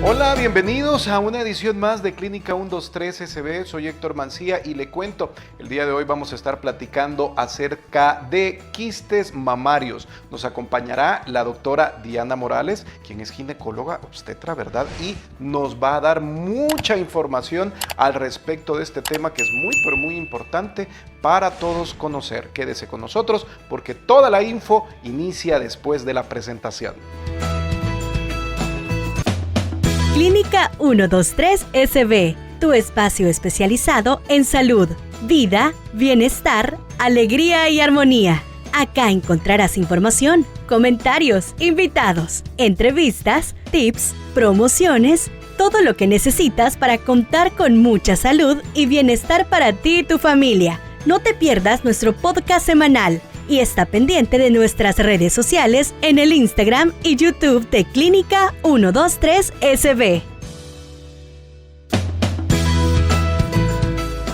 Hola, bienvenidos a una edición más de Clínica 123 SB. Soy Héctor Mancía y le cuento, el día de hoy vamos a estar platicando acerca de quistes mamarios. Nos acompañará la doctora Diana Morales, quien es ginecóloga obstetra, ¿verdad? Y nos va a dar mucha información al respecto de este tema que es muy, pero muy importante para todos conocer. Quédese con nosotros porque toda la info inicia después de la presentación. Clínica 123 SB, tu espacio especializado en salud, vida, bienestar, alegría y armonía. Acá encontrarás información, comentarios, invitados, entrevistas, tips, promociones, todo lo que necesitas para contar con mucha salud y bienestar para ti y tu familia. No te pierdas nuestro podcast semanal y está pendiente de nuestras redes sociales en el Instagram y YouTube de Clínica 123 SB.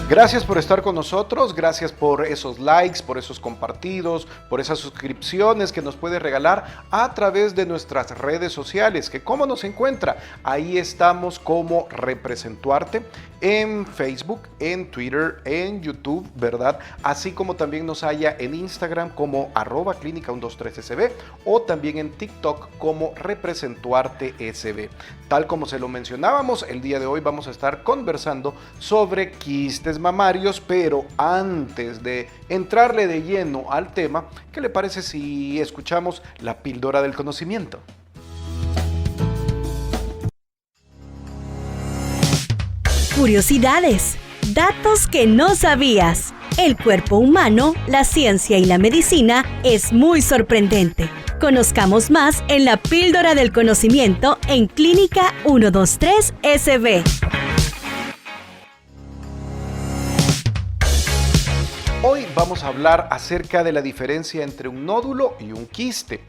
Gracias por estar con nosotros, gracias por esos likes, por esos compartidos, por esas suscripciones que nos puede regalar a través de nuestras redes sociales, que ¿cómo nos encuentra? Ahí estamos como Representuarte en Facebook, en Twitter, en YouTube, ¿verdad? Así como también nos halla en Instagram como @clínica123sb o también en TikTok como Representuarte.sb. Tal como se lo mencionábamos, el día de hoy vamos a estar conversando sobre quistes mamarios, pero antes de entrarle de lleno al tema, ¿qué le parece si escuchamos la píldora del conocimiento? Curiosidades, datos que no sabías. El cuerpo humano, la ciencia y la medicina es muy sorprendente. Conozcamos más en la píldora del conocimiento en Clínica 123 SB. Hoy vamos a hablar acerca de la diferencia entre un nódulo y un quiste.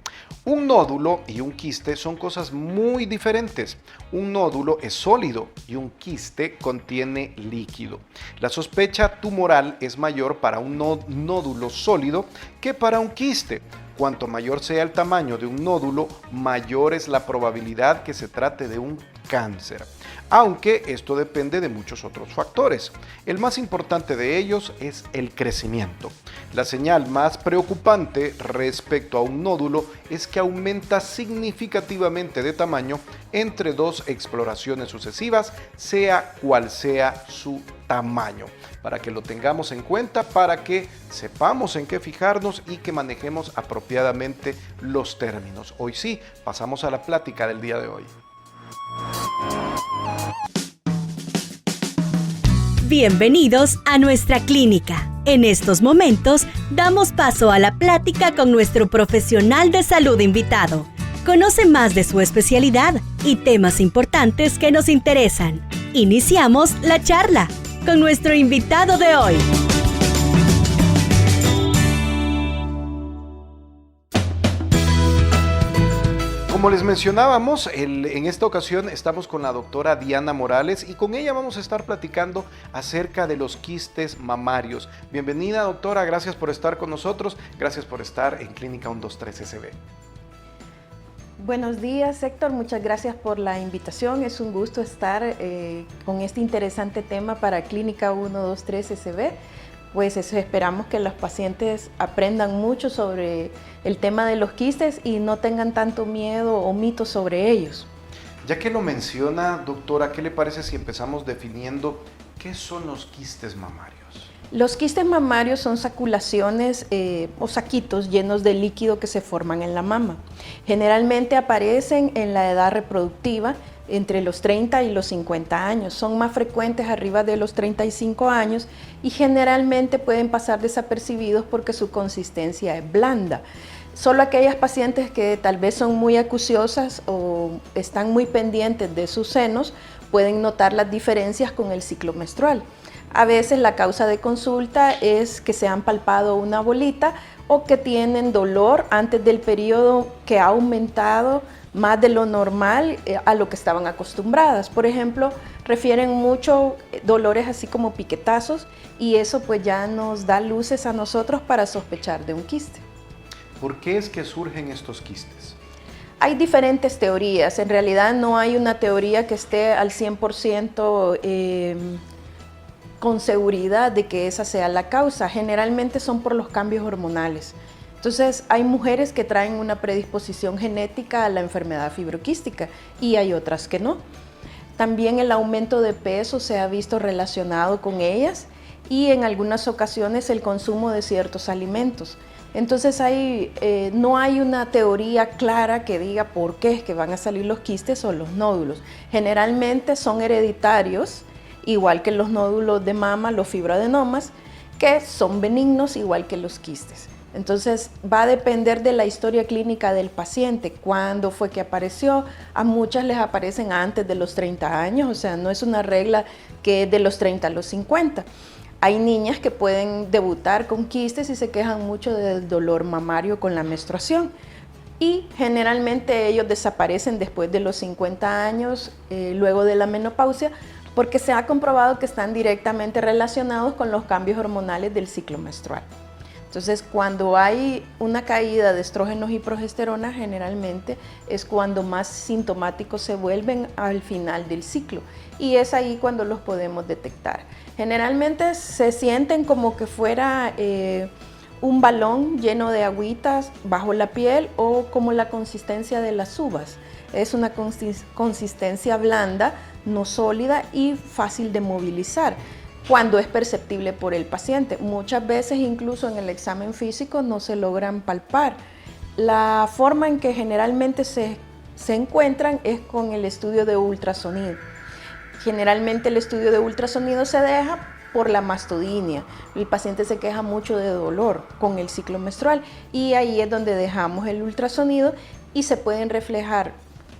Un nódulo y un quiste son cosas muy diferentes. Un nódulo es sólido y un quiste contiene líquido. La sospecha tumoral es mayor para un nódulo sólido que para un quiste. Cuanto mayor sea el tamaño de un nódulo, mayor es la probabilidad que se trate de un cáncer, aunque esto depende de muchos otros factores. El más importante de ellos es el crecimiento. La señal más preocupante respecto a un nódulo es que aumenta significativamente de tamaño entre dos exploraciones sucesivas, sea cual sea su tamaño, para que lo tengamos en cuenta, para que sepamos en qué fijarnos y que manejemos apropiadamente los términos. Hoy sí, pasamos a la plática del día de hoy. Bienvenidos a nuestra clínica. En estos momentos damos paso a la plática con nuestro profesional de salud invitado. Conoce más de su especialidad y temas importantes que nos interesan. Iniciamos la charla con nuestro invitado de hoy. Como les mencionábamos, en esta ocasión estamos con la doctora Diana Morales y con ella vamos a estar platicando acerca de los quistes mamarios. Bienvenida, doctora, gracias por estar con nosotros, gracias por estar en Clínica 123 SB. Buenos días, Héctor, muchas gracias por la invitación. Es un gusto estar con este interesante tema para Clínica 123 SB. Pues eso, esperamos que los pacientes aprendan mucho sobre el tema de los quistes y no tengan tanto miedo o mitos sobre ellos. Ya que lo menciona, doctora, ¿qué le parece si empezamos definiendo qué son los quistes mamarios? Los quistes mamarios son saculaciones o saquitos llenos de líquido que se forman en la mama. Generalmente aparecen en la edad reproductiva, entre los 30 y los 50 años. Son más frecuentes arriba de los 35 años y generalmente pueden pasar desapercibidos porque su consistencia es blanda. Solo aquellas pacientes que tal vez son muy acuciosas o están muy pendientes de sus senos pueden notar las diferencias con el ciclo menstrual. A veces la causa de consulta es que se han palpado una bolita o que tienen dolor antes del periodo que ha aumentado más de lo normal a lo que estaban acostumbradas. Por ejemplo, refieren mucho dolores así como piquetazos y eso pues ya nos da luces a nosotros para sospechar de un quiste. ¿Por qué es que surgen estos quistes? Hay diferentes teorías, en realidad no hay una teoría que esté al 100% con seguridad de que esa sea la causa. Generalmente son por los cambios hormonales. Entonces hay mujeres que traen una predisposición genética a la enfermedad fibroquística y hay otras que no. También el aumento de peso se ha visto relacionado con ellas y en algunas ocasiones el consumo de ciertos alimentos. Entonces no hay una teoría clara que diga por qué es que van a salir los quistes o los nódulos. Generalmente son hereditarios, igual que los nódulos de mama, los fibroadenomas, que son benignos igual que los quistes. Entonces va a depender de la historia clínica del paciente, cuándo fue que apareció. A muchas les aparecen antes de los 30 años, o sea, no es una regla que es de los 30 a los 50. Hay niñas que pueden debutar con quistes y se quejan mucho del dolor mamario con la menstruación. Y generalmente ellos desaparecen después de los 50 años, luego de la menopausia, porque se ha comprobado que están directamente relacionados con los cambios hormonales del ciclo menstrual. Entonces, cuando hay una caída de estrógenos y progesterona, generalmente es cuando más sintomáticos se vuelven al final del ciclo. Y es ahí cuando los podemos detectar. Generalmente se sienten como que fuera un balón lleno de agüitas bajo la piel o como la consistencia de las uvas. Es una consistencia blanda, no sólida y fácil de movilizar cuando es perceptible por el paciente. Muchas veces incluso en el examen físico no se logran palpar. La forma en que generalmente se encuentran es con el estudio de ultrasonido. Generalmente el estudio de ultrasonido se deja por la mastodinia. El paciente se queja mucho de dolor con el ciclo menstrual y ahí es donde dejamos el ultrasonido y se pueden reflejar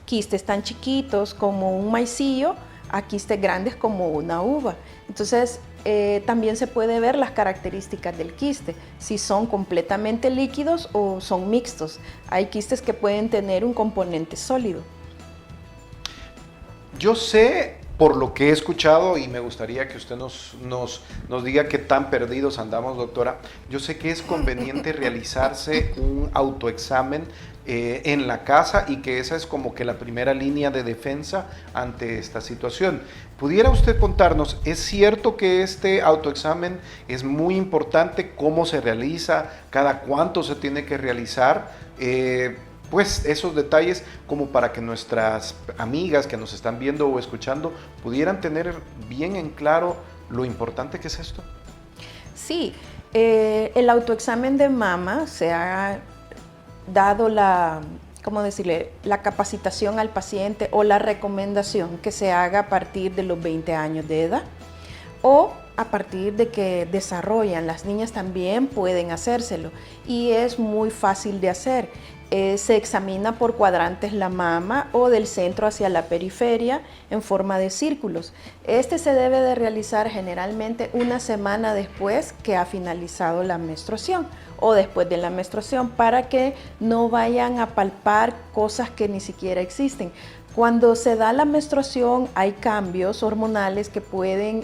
quistes tan chiquitos como un maicillo a quistes grandes como una uva. Entonces también se puede ver las características del quiste, si son completamente líquidos o son mixtos. Hay quistes que pueden tener un componente sólido. Yo sé, por lo que he escuchado, y me gustaría que usted nos diga qué tan perdidos andamos, doctora, yo sé que es conveniente realizarse un autoexamen en la casa y que esa es como que la primera línea de defensa ante esta situación. ¿Pudiera usted contarnos, es cierto que este autoexamen es muy importante? ¿Cómo se realiza? ¿Cada cuánto se tiene que realizar? Pues esos detalles como para que nuestras amigas que nos están viendo o escuchando pudieran tener bien en claro lo importante que es esto. Sí, el autoexamen de mama se ha dado la capacitación al paciente o la recomendación que se haga a partir de los 20 años de edad o a partir de que desarrollan. Las niñas también pueden hacérselo y es muy fácil de hacer. Se examina por cuadrantes la mama o del centro hacia la periferia en forma de círculos. Este se debe de realizar generalmente una semana después que ha finalizado la menstruación o después de la menstruación para que no vayan a palpar cosas que ni siquiera existen. Cuando se da la menstruación hay cambios hormonales que pueden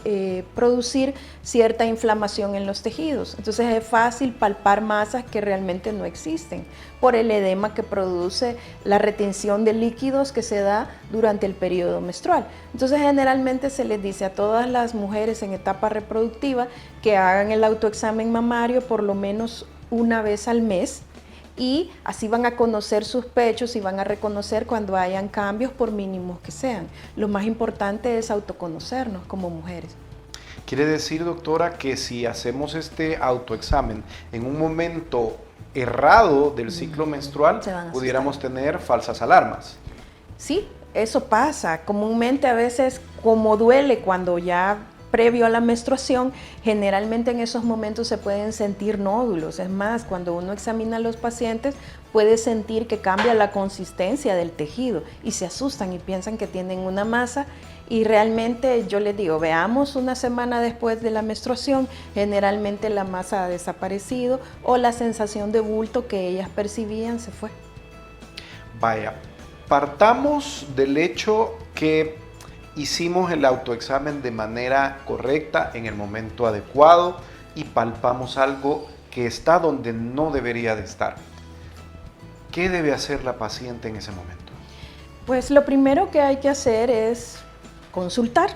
producir cierta inflamación en los tejidos. Entonces es fácil palpar masas que realmente no existen por el edema que produce la retención de líquidos que se da durante el periodo menstrual. Entonces generalmente se les dice a todas las mujeres en etapa reproductiva que hagan el autoexamen mamario por lo menos una vez al mes. Y así van a conocer sus pechos y van a reconocer cuando hayan cambios por mínimos que sean. Lo más importante es autoconocernos como mujeres. Quiere decir, doctora, que si hacemos este autoexamen en un momento errado del ciclo menstrual, pudiéramos tener falsas alarmas. Sí, eso pasa. Comúnmente a veces, como duele cuando ya previo a la menstruación, generalmente en esos momentos se pueden sentir nódulos. Es más, cuando uno examina a los pacientes, puede sentir que cambia la consistencia del tejido y se asustan y piensan que tienen una masa. Y realmente yo les digo, veamos una semana después de la menstruación, generalmente la masa ha desaparecido o la sensación de bulto que ellas percibían se fue. Vaya, partamos del hecho que hicimos el autoexamen de manera correcta, en el momento adecuado y palpamos algo que está donde no debería de estar. ¿qué debe hacer la paciente en ese momento? Pues lo primero que hay que hacer es consultar,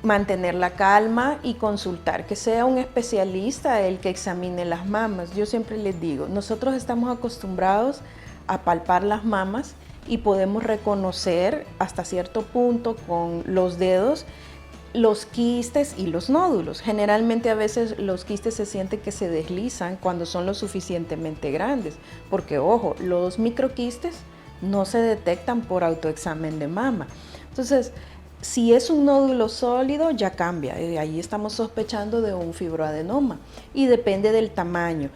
mantener la calma y consultar, que sea un especialista el que examine las mamas. Yo siempre les digo, nosotros estamos acostumbrados a palpar las mamas y podemos reconocer hasta cierto punto con los dedos los quistes y los nódulos. Generalmente a veces los quistes se sienten que se deslizan cuando son lo suficientemente grandes, porque ojo, los microquistes no se detectan por autoexamen de mama. Entonces, si es un nódulo sólido, ya cambia. Ahí estamos sospechando de un fibroadenoma y depende del tamaño.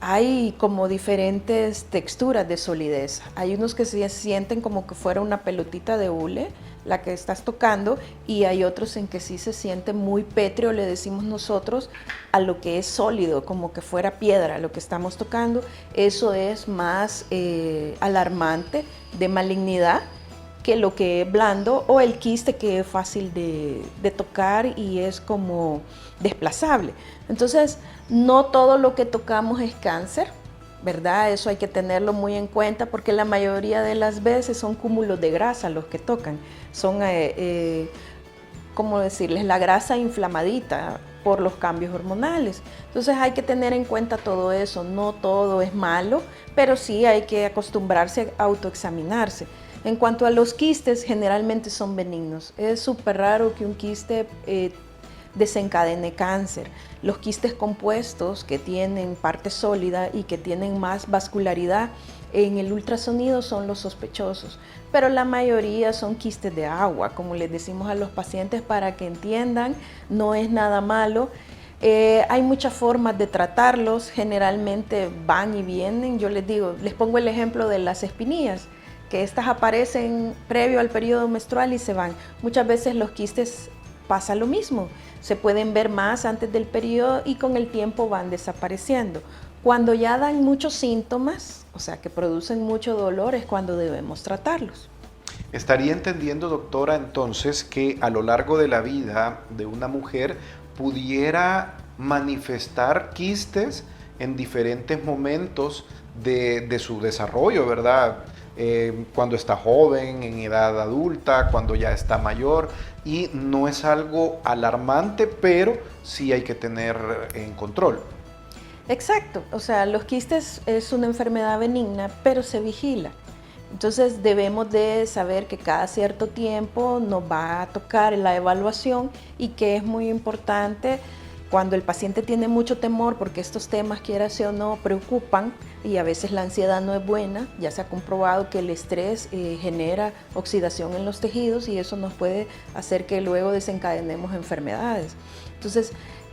Hay como diferentes texturas de solidez. Hay unos que se sienten como que fuera una pelotita de hule, la que estás tocando, y hay otros en que sí se siente muy pétreo, le decimos nosotros, a lo que es sólido, como que fuera piedra lo que estamos tocando. Eso es más alarmante de malignidad que lo que es blando, o el quiste que es fácil de tocar y es como desplazable. Entonces, no todo lo que tocamos es cáncer, ¿verdad? Eso hay que tenerlo muy en cuenta porque la mayoría de las veces son cúmulos de grasa los que tocan. Son, ¿cómo decirles? La grasa inflamadita por los cambios hormonales. Entonces hay que tener en cuenta todo eso. No todo es malo, pero sí hay que acostumbrarse a autoexaminarse. En cuanto a los quistes, generalmente son benignos. Es súper raro que un quiste desencadene cáncer. Los quistes compuestos que tienen parte sólida y que tienen más vascularidad en el ultrasonido son los sospechosos, pero la mayoría son quistes de agua, como les decimos a los pacientes para que entiendan, no es nada malo. Hay muchas formas de tratarlos, generalmente van y vienen. Yo les digo, les pongo el ejemplo de las espinillas, que estas aparecen previo al periodo menstrual y se van. Muchas veces los quistes pasa lo mismo, se pueden ver más antes del periodo y con el tiempo van desapareciendo. Cuando ya dan muchos síntomas, o sea que producen mucho dolor, es cuando debemos tratarlos. Estaría entendiendo, doctora, entonces que a lo largo de la vida de una mujer pudiera manifestar quistes en diferentes momentos de su desarrollo, ¿verdad? Cuando está joven, en edad adulta, cuando ya está mayor, y no es algo alarmante, pero sí hay que tener en control. Exacto, o sea, los quistes es una enfermedad benigna, pero se vigila. Entonces debemos de saber que cada cierto tiempo nos va a tocar la evaluación y que es muy importante cuando el paciente tiene mucho temor, porque estos temas, quieras o no, preocupan y a veces la ansiedad no es buena. Ya se ha comprobado que el estrés genera oxidación en los tejidos y eso nos puede hacer que luego desencadenemos enfermedades. Entonces,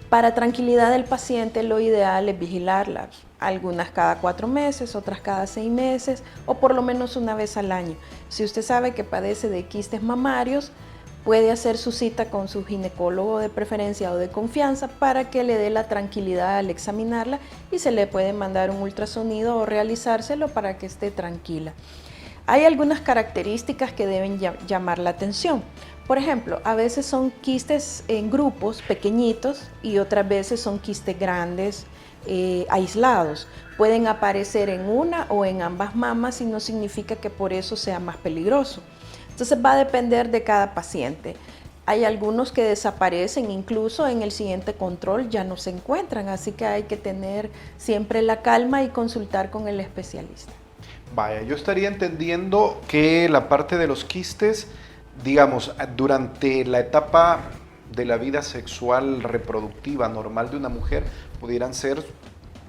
para tranquilidad del paciente, lo ideal es vigilarlas, algunas cada 4 meses, otras cada 6 meses o por lo menos una vez al año. Si usted sabe que padece de quistes mamarios, puede hacer su cita con su ginecólogo de preferencia o de confianza para que le dé la tranquilidad al examinarla y se le puede mandar un ultrasonido o realizárselo para que esté tranquila. Hay algunas características que deben llamar la atención. Por ejemplo, a veces son quistes en grupos pequeñitos y otras veces son quistes grandes, aislados. Pueden aparecer en una o en ambas mamas y no significa que por eso sea más peligroso. Entonces va a depender de cada paciente. Hay algunos que desaparecen, incluso en el siguiente control ya no se encuentran, así que hay que tener siempre la calma y consultar con el especialista. Vaya, yo estaría entendiendo que la parte de los quistes, digamos, durante la etapa de la vida sexual reproductiva normal de una mujer, pudieran ser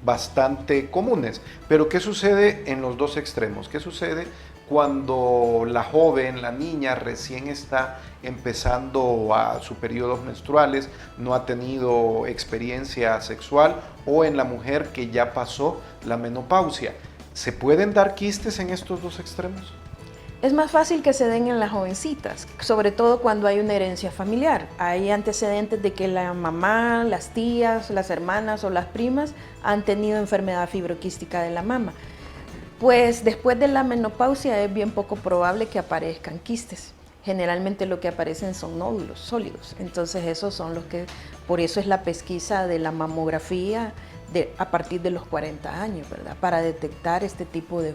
bastante comunes. Pero ¿qué sucede en los dos extremos? ¿Qué sucede cuando la joven, la niña recién está empezando a sus periodos menstruales, no ha tenido experiencia sexual, o en la mujer que ya pasó la menopausia? ¿Se pueden dar quistes en estos dos extremos? Es más fácil que se den en las jovencitas, sobre todo cuando hay una herencia familiar. Hay antecedentes de que la mamá, las tías, las hermanas o las primas han tenido enfermedad fibroquística de la mama. Pues después de la menopausia es bien poco probable que aparezcan quistes. Generalmente lo que aparecen son nódulos sólidos. Entonces esos son los que, por eso es la pesquisa de la mamografía a partir de los 40 años, ¿verdad? Para detectar este tipo de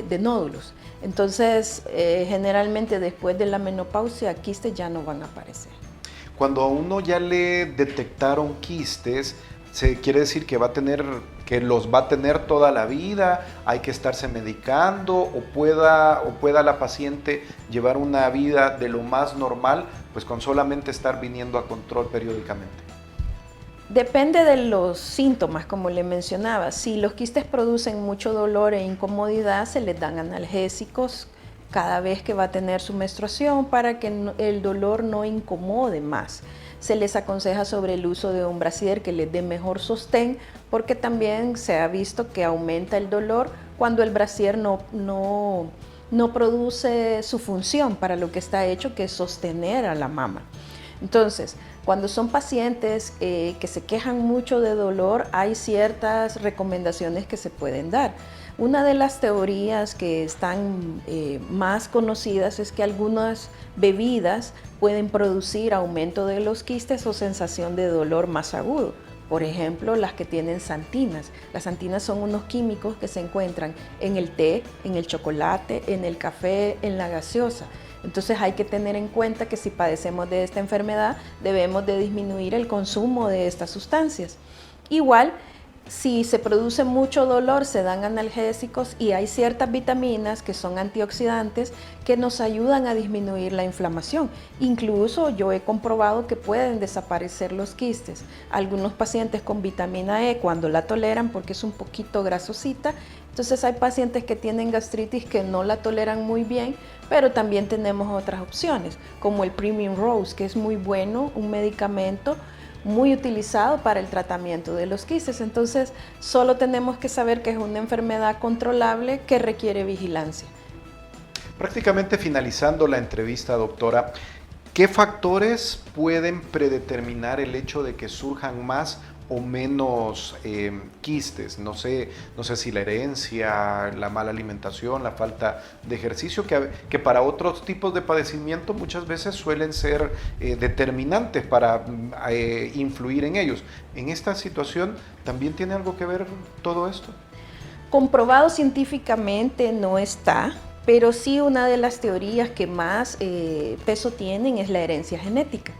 de nódulos. Entonces, generalmente después de la menopausia, quistes ya no van a aparecer. Cuando a uno ya le detectaron quistes, ¿se quiere decir que los va a tener toda la vida? ¿Hay que estarse medicando o pueda la paciente llevar una vida de lo más normal, pues con solamente estar viniendo a control periódicamente? Depende de los síntomas, como le mencionaba. Si los quistes producen mucho dolor e incomodidad, se les dan analgésicos cada vez que va a tener su menstruación para que el dolor no incomode más. Se les aconseja sobre el uso de un brasier que les dé mejor sostén, porque también se ha visto que aumenta el dolor cuando el brasier no produce su función para lo que está hecho, que es sostener a la mama. Entonces, cuando son pacientes que se quejan mucho de dolor, hay ciertas recomendaciones que se pueden dar. Una de las teorías que están más conocidas es que algunas bebidas pueden producir aumento de los quistes o sensación de dolor más agudo. Por ejemplo, las que tienen xantinas. Las xantinas son unos químicos que se encuentran en el té, en el chocolate, en el café, en la gaseosa. Entonces hay que tener en cuenta que si padecemos de esta enfermedad debemos de disminuir el consumo de estas sustancias. Igual, si se produce mucho dolor, se dan analgésicos y hay ciertas vitaminas que son antioxidantes que nos ayudan a disminuir la inflamación. Incluso yo he comprobado que pueden desaparecer los quistes. Algunos pacientes con vitamina E, cuando la toleran porque es un poquito grasosita, entonces hay pacientes que tienen gastritis que no la toleran muy bien, pero también tenemos otras opciones, como el Premium Rose, que es muy bueno, un medicamento muy utilizado para el tratamiento de los quistes. Entonces, solo tenemos que saber que es una enfermedad controlable que requiere vigilancia. Prácticamente finalizando la entrevista, doctora, ¿qué factores pueden predeterminar el hecho de que surjan más o menos quistes? No sé si la herencia, la mala alimentación, la falta de ejercicio, que para otros tipos de padecimiento muchas veces suelen ser determinantes para influir en ellos. ¿En esta situación también tiene algo que ver todo esto? Comprobado científicamente no está, pero sí una de las teorías que más peso tienen es la herencia genética.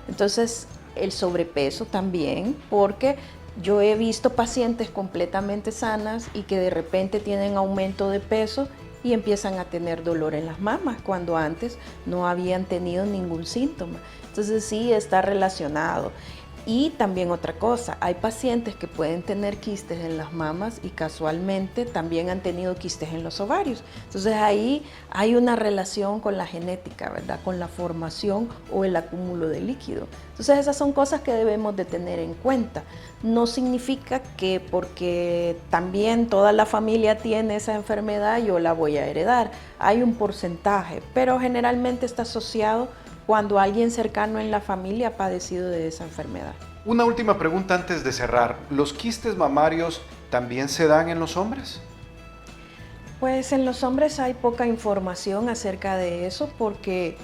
Entonces, el sobrepeso también, porque yo he visto pacientes completamente sanas y que de repente tienen aumento de peso y empiezan a tener dolor en las mamas cuando antes no habían tenido ningún síntoma. Entonces sí está relacionado. Y también otra cosa, hay pacientes que pueden tener quistes en las mamas y casualmente también han tenido quistes en los ovarios. Entonces ahí hay una relación con la genética, ¿verdad? Con la formación o el acúmulo de líquido. Entonces esas son cosas que debemos de tener en cuenta. No significa que porque también toda la familia tiene esa enfermedad yo la voy a heredar. Hay un porcentaje, pero generalmente está asociado cuando alguien cercano en la familia ha padecido de esa enfermedad. Una última pregunta antes de cerrar. ¿Los quistes mamarios también se dan en los hombres? Pues en los hombres hay poca información acerca de eso porque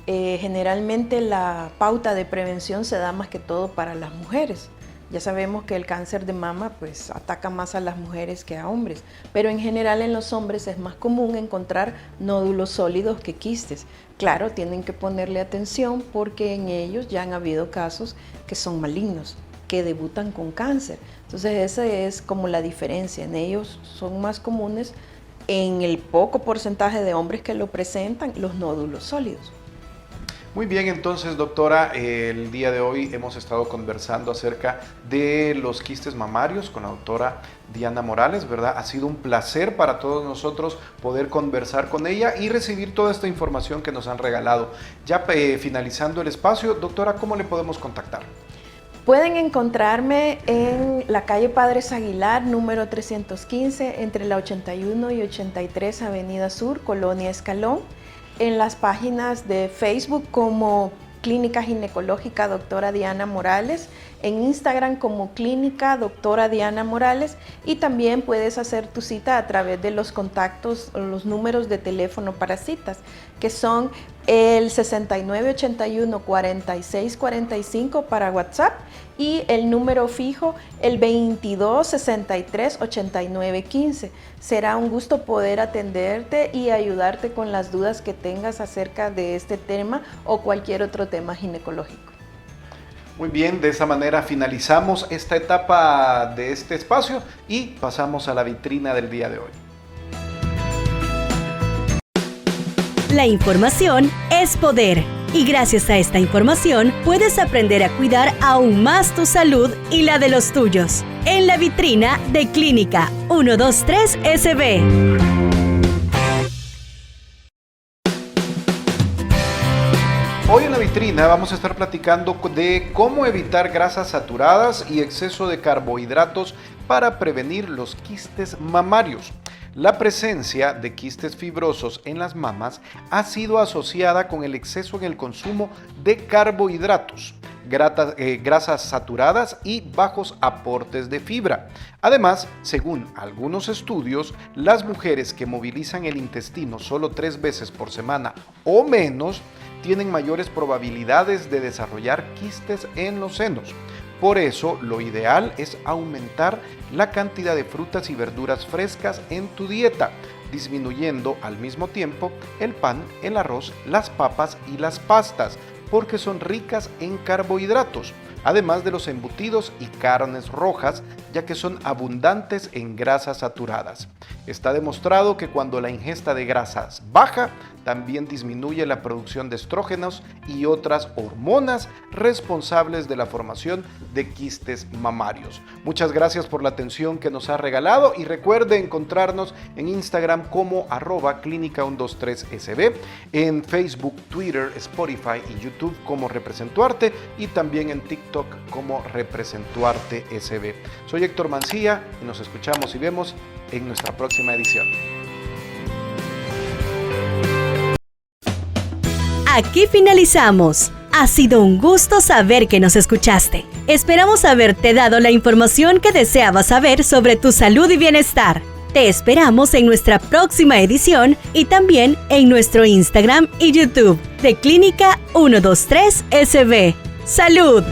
generalmente la pauta de prevención se da más que todo para las mujeres. Ya sabemos que el cáncer de mama pues ataca más a las mujeres que a hombres, pero en general en los hombres es más común encontrar nódulos sólidos que quistes. Claro, tienen que ponerle atención porque en ellos ya han habido casos que son malignos, que debutan con cáncer. Entonces esa es como la diferencia, en ellos son más comunes en el poco porcentaje de hombres que lo presentan los nódulos sólidos. Muy bien, entonces, doctora, el día de hoy hemos estado conversando acerca de los quistes mamarios con la doctora Diana Morales, ¿verdad? Ha sido un placer para todos nosotros poder conversar con ella y recibir toda esta información que nos han regalado. Ya finalizando el espacio, doctora, ¿cómo le podemos contactar? Pueden encontrarme en la calle Padres Aguilar, número 315, entre la 81 y 83 Avenida Sur, Colonia Escalón. En las páginas de Facebook como Clínica Ginecológica Doctora Diana Morales en Instagram como Clínica Doctora Diana Morales, y también puedes hacer tu cita a través de los contactos o los números de teléfono para citas, que son el 6981-4645 para WhatsApp y el número fijo el 2263-8915. Será un gusto poder atenderte y ayudarte con las dudas que tengas acerca de este tema o cualquier otro tema ginecológico. Muy bien, de esa manera finalizamos esta etapa de este espacio y pasamos a la vitrina del día de hoy. La información es poder y gracias a esta información puedes aprender a cuidar aún más tu salud y la de los tuyos. En la vitrina de Clínica 123 SB. Hoy en la vitrina vamos a estar platicando de cómo evitar grasas saturadas y exceso de carbohidratos para prevenir los quistes mamarios. La presencia de quistes fibrosos en las mamas ha sido asociada con el exceso en el consumo de carbohidratos, grasas saturadas y bajos aportes de fibra. Además, según algunos estudios, las mujeres que movilizan el intestino solo 3 veces por semana o menos tienen mayores probabilidades de desarrollar quistes en los senos. Por eso, lo ideal es aumentar la cantidad de frutas y verduras frescas en tu dieta, disminuyendo al mismo tiempo el pan, el arroz, las papas y las pastas, porque son ricas en carbohidratos, además de los embutidos y carnes rojas, ya que son abundantes en grasas saturadas. Está demostrado que cuando la ingesta de grasas baja, también disminuye la producción de estrógenos y otras hormonas responsables de la formación de quistes mamarios. Muchas gracias por la atención que nos ha regalado y recuerde encontrarnos en Instagram como @clínica123sb, en Facebook, Twitter, Spotify y YouTube como Representuarte y también en TikTok como Representuarte.sb. Soy Héctor Mancilla y nos escuchamos y vemos en nuestra próxima edición. Aquí finalizamos. Ha sido un gusto saber que nos escuchaste. Esperamos haberte dado la información que deseabas saber sobre tu salud y bienestar. Te esperamos en nuestra próxima edición y también en nuestro Instagram y YouTube de Clínica 123 SB. ¡Salud!